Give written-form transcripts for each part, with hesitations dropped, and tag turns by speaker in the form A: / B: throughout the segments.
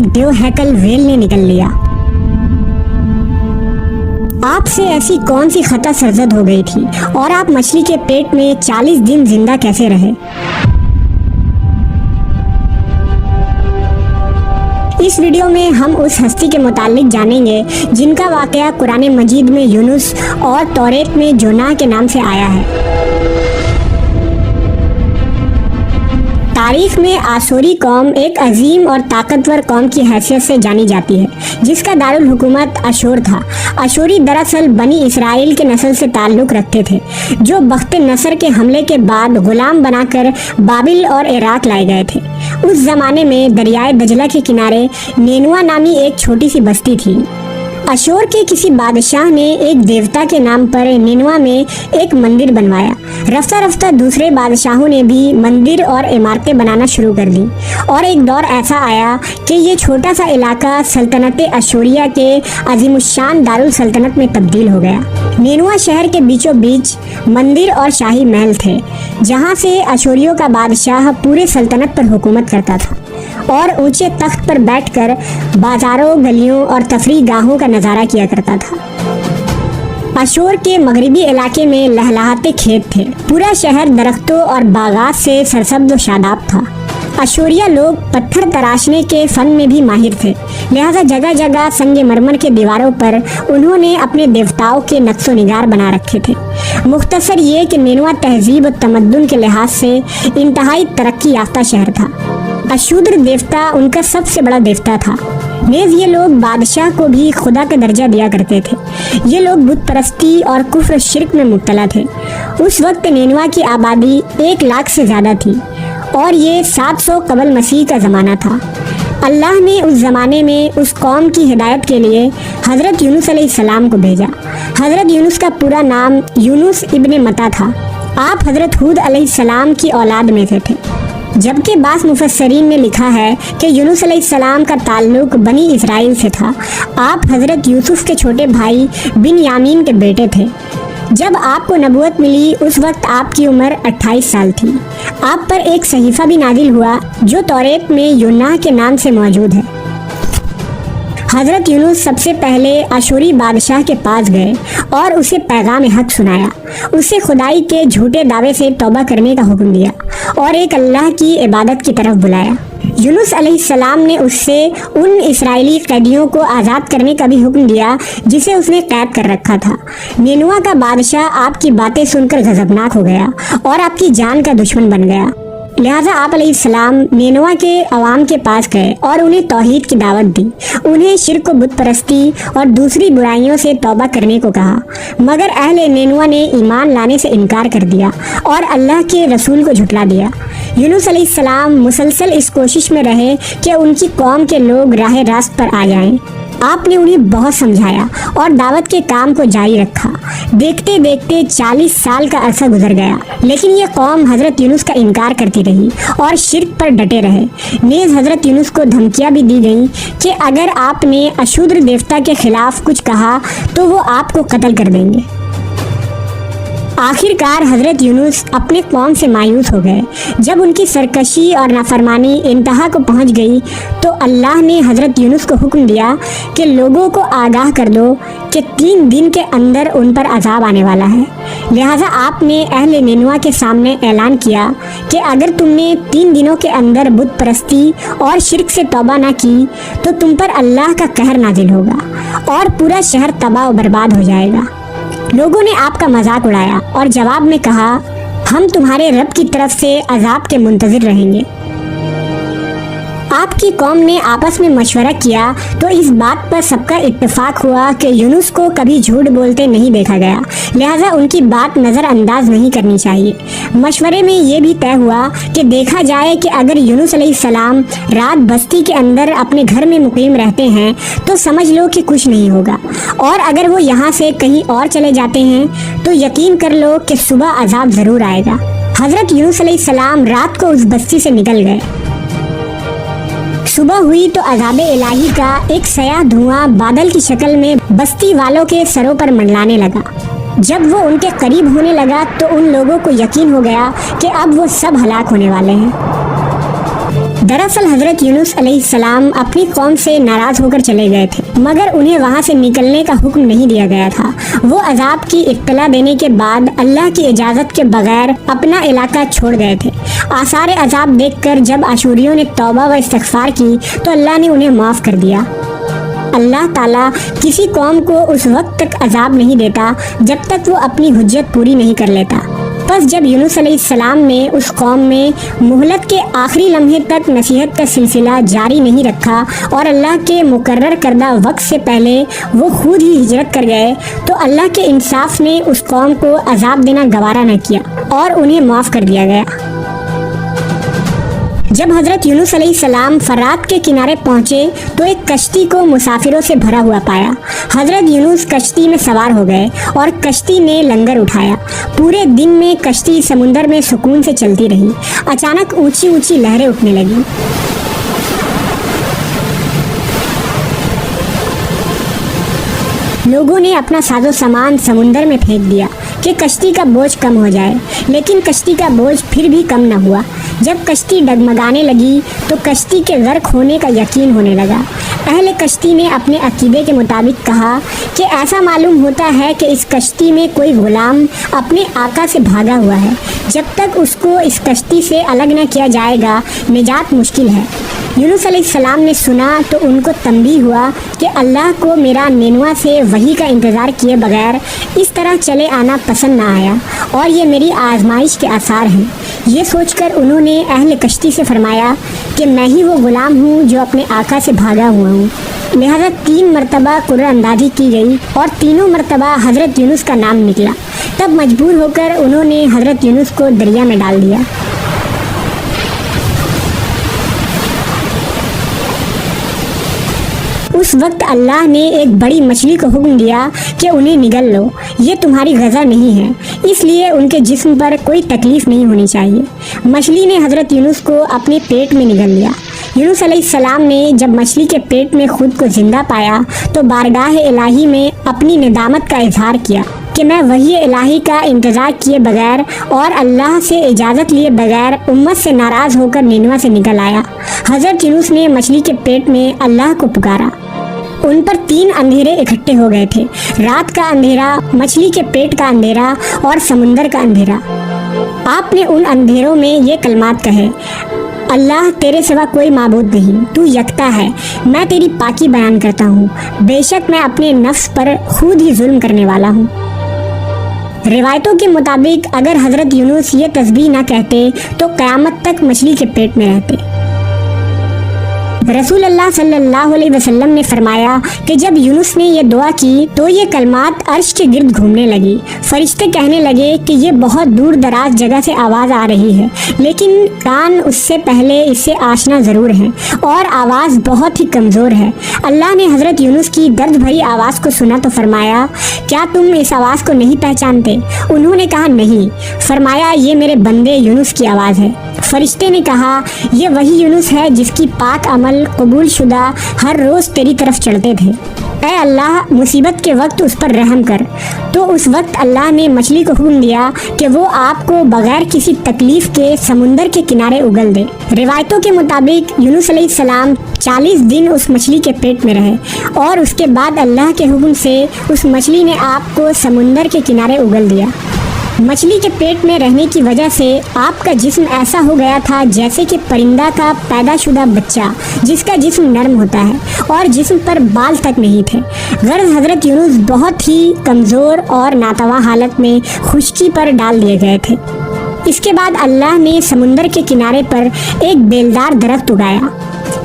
A: देवहैकल whale ने निगल लिया। आपसे ऐसी कौन सी खता सरजद हो गई थी और आप मछली के पेट में 40 दिन जिंदा कैसे रहे? इस वीडियो में हम उस हस्ती के मुतालिक जानेंगे जिनका वाकया कुरान मजीद में यूनुस और तौरेत में जोनाह के नाम से आया है। तारीख में आशूरी कौम एक अजीम और ताकतवर कौम की हैसियत से जानी जाती है, जिसका दारुल हुकूमत अशूर था। अशूरी दरअसल बनी इसराइल के नस्ल से ताल्लुक़ रखते थे, जो बख्त नसर के हमले के बाद गुलाम बनाकर बाबिल और इराक लाए गए थे। उस ज़माने में दरियाए दजला के किनारे नेनुआ नामी एक छोटी सी बस्ती थी। अशूर के किसी बादशाह ने एक देवता के नाम पर नेनुआ में एक मंदिर बनवाया। रफ्ता रफ्ता दूसरे बादशाहों ने भी मंदिर और इमारतें बनाना शुरू कर दी और एक दौर ऐसा आया कि ये छोटा सा इलाका सल्तनत अशूरिया के अजीमुशान दारुल सल्तनत में तब्दील हो गया। नेनुआ शहर के बीचों बीच मंदिर और शाही महल थे, जहाँ से अशूरियों का बादशाह पूरे सल्तनत पर हुकूमत करता था और ऊंचे तख्त पर बैठकर बाजारों, गलियों और तफरीह गाहों का नज़ारा किया करता था। अशूर के मगरिबी इलाके में लहलहाते खेत थे। पूरा शहर दरख्तों और बागात से सरसब्ज़ व शादाब था। अशूरिया लोग पत्थर तराशने के फ़न में भी माहिर थे, लिहाजा जगह जगह संगे मरमर के दीवारों पर उन्होंने अपने देवताओं के नक्शो निगार बना रखे थे। मुख्तसर ये कि नेनुआ तहजीब और तमद्दुन के लिहाज से इंतहाई तरक्की याफ्ता शहर था। अशूद्र देवता उनका सबसे बड़ा देवता था। नेज़ ये लोग बादशाह को भी खुदा का दर्जा दिया करते थे। ये लोग बुत परस्ती और कुफ्र शिर्क में मुब्तला थे। उस वक्त नेनुआ की आबादी 1 लाख से ज़्यादा थी और ये 700 कबल मसीह का ज़माना था। अल्लाह ने उस ज़माने में उस कौम की हिदायत के लिए हज़रत यूनुस अलैहिस्सलाम को भेजा। हज़रत यूनुस का पूरा नाम यूनुस इब्ने मत्ता था। आप हज़रत हूद अलैहिस्सलाम की औलाद में से थे, जबकि बास मुफस्सरीन ने लिखा है कि यूनुस अलैहिस्सलाम का ताल्लुक बनी इसराइल से था। आप हज़रत यूसुफ के छोटे भाई बिन यामीन के बेटे थे। जब आपको नबूवत मिली उस वक्त आपकी उम्र 28 साल थी। आप पर एक सहीफ़ा भी नाजिल हुआ जो तौरेत में यूनाह के नाम से मौजूद है। हज़रत यूनुस सबसे पहले अशूरी बादशाह के पास गए और उसे पैगाम हक सुनाया। उसे खुदाई के झूठे दावे से तौबा करने का हुक्म दिया और एक अल्लाह की इबादत की तरफ बुलाया। यूनुस अलैहिस्सलाम ने उससे उन इस्राएली कैदियों को आज़ाद करने का भी हुक्म दिया जिसे उसने कैद कर रखा था। नेनुआ का बादशाह आपकी बातें सुनकर गज़बनाक हो गया और आपकी जान का दुश्मन बन गया। लिहाजा आप अलैहिस्सलाम नेनुआ के अवाम के पास गए और उन्हें तौहीद की दावत दी। उन्हें शिर्क, बुत परस्ती और दूसरी बुराइयों से तौबा करने को कहा, मगर अहले नेनुआ ने ईमान लाने से इनकार कर दिया और अल्लाह के रसूल को झुटला दिया। यूनुस अलैहिस्सलाम मुसलसल इस कोशिश में रहे कि उनकी कौम के लोग राह रास्त पर आ जाएं। आपने उन्हें बहुत समझाया और दावत के काम को जारी रखा। देखते देखते 40 साल का अरसा गुजर गया, लेकिन ये कौम हज़रत यूनुस का इनकार करती रही और शिर्क पर डटे रहे। नेज़ हज़रत यूनुस को धमकियाँ भी दी गईं कि अगर आपने अशूद्र देवता के खिलाफ कुछ कहा तो वो आपको कत्ल कर देंगे। आखिरकार हज़रत यूनुस अपने कौम से मायूस हो गए। जब उनकी सरकशी और नाफरमानी इंतहा को पहुंच गई तो अल्लाह ने हज़रत यूनुस को हुक्म दिया कि लोगों को आगाह कर दो कि 3 दिन के अंदर उन पर अजाब आने वाला है। लिहाजा आपने अहले नेनुआ के सामने ऐलान किया कि अगर तुमने 3 दिनों के अंदर बुत परस्ती और शिर्क से तौबा ना की तो तुम पर अल्लाह का कहर नाजिल होगा और पूरा शहर तबाह व बर्बाद हो जाएगा। लोगों ने आपका मजाक उड़ाया और जवाब में कहा, हम तुम्हारे रब की तरफ से अजाब के मुंतज़िर रहेंगे। आपकी कौम ने आपस में मशवरा किया तो इस बात पर सबका इत्तेफाक हुआ कि यूनुस को कभी झूठ बोलते नहीं देखा गया, लिहाजा उनकी बात नज़रअंदाज नहीं करनी चाहिए। मशवरे में ये भी तय हुआ कि देखा जाए कि अगर यूनुस अलैहिस्सलाम रात बस्ती के अंदर अपने घर में मुकीम रहते हैं तो समझ लो कि कुछ नहीं होगा, और अगर वो यहाँ से कहीं और चले जाते हैं तो यकीन कर लो कि सुबह अजाब ज़रूर आएगा। हज़रत यूनुस अलैहिस्सलाम रात को उस बस्ती से निकल गए। सुबह हुई तो अज़ाब इलाही का एक सयाह धुआं बादल की शक्ल में बस्ती वालों के सरों पर मंडलाने लगा। जब वो उनके करीब होने लगा तो उन लोगों को यकीन हो गया कि अब वो सब हलाक होने वाले हैं। दरअसल हजरत यूनुस अलैहिस्सलाम अपनी कौम से नाराज होकर चले गए थे, मगर उन्हें वहाँ से निकलने का हुक्म नहीं दिया गया था। वो अजाब की इत्तला देने के बाद अल्लाह की इजाज़त के बगैर अपना इलाका छोड़ गए थे। आसार अजाब देखकर जब अशूरियों ने तौबा व इस्तिग़फ़ार की तो अल्लाह ने उन्हें माफ़ कर दिया। अल्लाह ताला किसी कौम को उस वक्त तक अजाब नहीं देता जब तक वो अपनी हुज्जत पूरी नहीं कर लेता। बस जब यूनुस अलैहिस्सलाम ने उस कौम में मोहलत के आखिरी लम्हे तक नसीहत का सिलसिला जारी नहीं रखा और अल्लाह के मुकर्रर करदा वक्त से पहले वो खुद ही हिजरत कर गए, तो अल्लाह के इंसाफ ने उस कौम को अजाब देना गवारा न किया और उन्हें माफ़ कर दिया गया। जब हज़रत यूनुस अलैहिस्सलाम फरात के किनारे पहुँचे तो एक कश्ती को मुसाफिरों से भरा हुआ पाया। हज़रत यूनुस कश्ती में सवार हो गए और कश्ती ने लंगर उठाया। पूरे दिन में कश्ती समुंदर में सुकून से चलती रही। अचानक ऊंची ऊंची लहरें उठने लगीं। लोगों ने अपना साजो सामान समुंदर में फेंक दिया कि कश्ती का बोझ कम हो जाए, लेकिन कश्ती का बोझ फिर भी कम न हुआ। जब कश्ती डगमगाने लगी तो कश्ती के गर्क होने का यकीन होने लगा। अहले कश्ती ने अपने अकीदे के मुताबिक कहा कि ऐसा मालूम होता है कि इस कश्ती में कोई गुलाम अपने आका से भागा हुआ है। जब तक उसको इस कश्ती से अलग न किया जाएगा निजात मुश्किल है। यूनुस अलैहिस्सलाम ने सुना तो उनको तंबीह हुआ कि अल्लाह को मेरा नेनुआ से वही का इंतज़ार किए बगैर इस तरह चले आना पसंद ना आया और ये मेरी आजमाइश के आसार हैं। ये सोचकर उन्होंने अहले कश्ती से फरमाया कि मैं ही वो ग़ुलाम हूँ जो अपने आका से भागा हुआ हूँ। लिहाजा 3 मरतबा कुर्रा अंदाज़ी की गई और तीनों मरतबा हज़रत यूनुस का नाम निकला। तब मजबूर होकर उन्होंने हज़रत यूनुस को दरिया में डाल दिया। उस वक्त अल्लाह ने एक बड़ी मछली को हुक्म दिया कि उन्हें निगल लो, ये तुम्हारी गज़ा नहीं है, इसलिए उनके जिस्म पर कोई तकलीफ़ नहीं होनी चाहिए। मछली ने हज़रत यूनुस को अपने पेट में निगल लिया। यूनुस अलैहिस्सलाम ने जब मछली के पेट में खुद को जिंदा पाया तो बारगाह इलाही में अपनी निदामत का इजहार किया कि मैं वही इलाही का इंतज़ार किए बगैर और अल्लाह से इजाज़त लिए बगैर उम्मत से नाराज़ होकर निनवा से निकल आया। हज़रत यूनुस ने मछली के पेट में अल्लाह को पुकारा। उन पर 3 अंधेरे इकट्ठे हो गए थे, रात का अंधेरा, मछली के पेट का अंधेरा और समुंदर का अंधेरा। आपने उन अंधेरों में ये कलमात कहे, अल्लाह तेरे सिवा कोई माबूद नहीं, तू यकता है, मैं तेरी पाकी बयान करता हूँ, बेशक मैं अपने नफ्स पर खुद ही जुल्म करने वाला हूँ। रिवायतों के मुताबिक अगर हज़रत यूनुस ये तस्बीह ना कहते तो क़यामत तक मछली के पेट में रहते। रसूल अल्लाह सल्लल्लाहु अलैहि वसल्लम ने फरमाया कि जब यूनुस ने ये दुआ की तो ये कलमात अर्श के गिर्द घूमने लगी। फरिश्ते कहने लगे कि ये बहुत दूर दराज जगह से आवाज़ आ रही है, लेकिन कान उससे पहले इससे आशना ज़रूर हैं और आवाज़ बहुत ही कमज़ोर है। अल्लाह ने हज़रत यूनुस की दर्द भरी आवाज़ को सुना तो फरमाया, क्या तुम इस आवाज़ को नहीं पहचानते? उन्होंने कहा नहीं। फरमाया, ये मेरे बंदे यूनुस की आवाज़ है। फरिश्ते ने कहा, ये वही यूनुस है जिसकी पाक अमल कबूल शुदा हर रोज़ तेरी तरफ चढ़ते थे। ऐ अल्लाह, मुसीबत के वक्त उस पर रहम कर। तो उस वक्त अल्लाह ने मछली को हुक्म दिया कि वो आपको बगैर किसी तकलीफ के समुंदर के किनारे उगल दे। रिवायतों के मुताबिक यूनुस अलैहिस्सलाम 40 दिन उस मछली के पेट में रहे और उसके बाद अल्लाह के हुक्म से उस मछली ने आपको समुंदर के किनारे उगल दिया। मछली के पेट में रहने की वजह से आपका जिस्म ऐसा हो गया था जैसे कि परिंदा का पैदाशुदा बच्चा जिसका जिस्म नरम होता है और जिस्म पर बाल तक नहीं थे। गर्ज हज़रत यूनुस बहुत ही कमज़ोर और नातवा हालत में खुश्की पर डाल दिए गए थे। इसके बाद अल्लाह ने समुंदर के किनारे पर एक बेलदार दरख्त उगाया।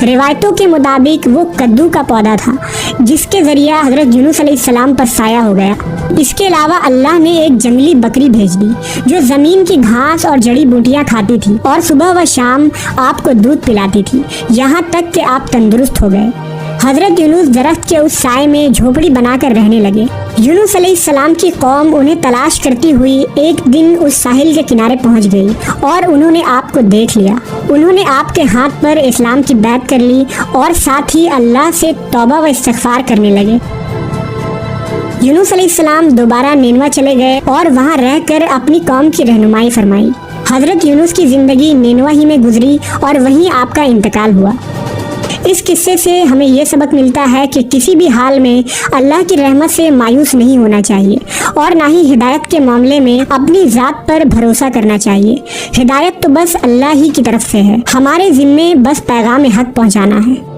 A: रिवायतों के मुताबिक वो कद्दू का पौधा था जिसके ज़रिया हज़रत यूनुस अलैहिस्सलाम पर साया हो गया। इसके अलावा अल्लाह ने एक जंगली बकरी भेज दी जो ज़मीन की घास और जड़ी बूटियाँ खाती थी और सुबह व शाम आपको दूध पिलाती थी, यहाँ तक कि आप तंदुरुस्त हो गए। हज़रत यूनुस दरख्त के उस साए में झोपड़ी बनाकर रहने लगे। यूनुस अलैहिस्सलाम की कौम उन्हें तलाश करती हुई एक दिन उस साहिल के किनारे पहुंच गई और उन्होंने आपको देख लिया। उन्होंने आपके हाथ पर इस्लाम की बैत कर ली और साथ ही अल्लाह से तौबा व इस्तिग़फ़ार करने लगे। यूनुस अलैहिस्सलाम दोबारा निनवा चले गए और वहाँ रहकर अपनी कौम की रहनुमाई फरमाई। حضرت یونس کی زندگی نینوا ہی میں گزری اور وہیں آپ کا انتقال ہوا۔ اس قصے سے ہمیں یہ سبق ملتا ہے کہ کسی بھی حال میں اللہ کی رحمت سے مایوس نہیں ہونا چاہیے اور نہ ہی ہدایت کے معاملے میں اپنی ذات پر بھروسہ کرنا چاہیے۔ ہدایت تو بس اللہ ہی کی طرف سے ہے، ہمارے ذمے بس پیغام حق پہنچانا ہے۔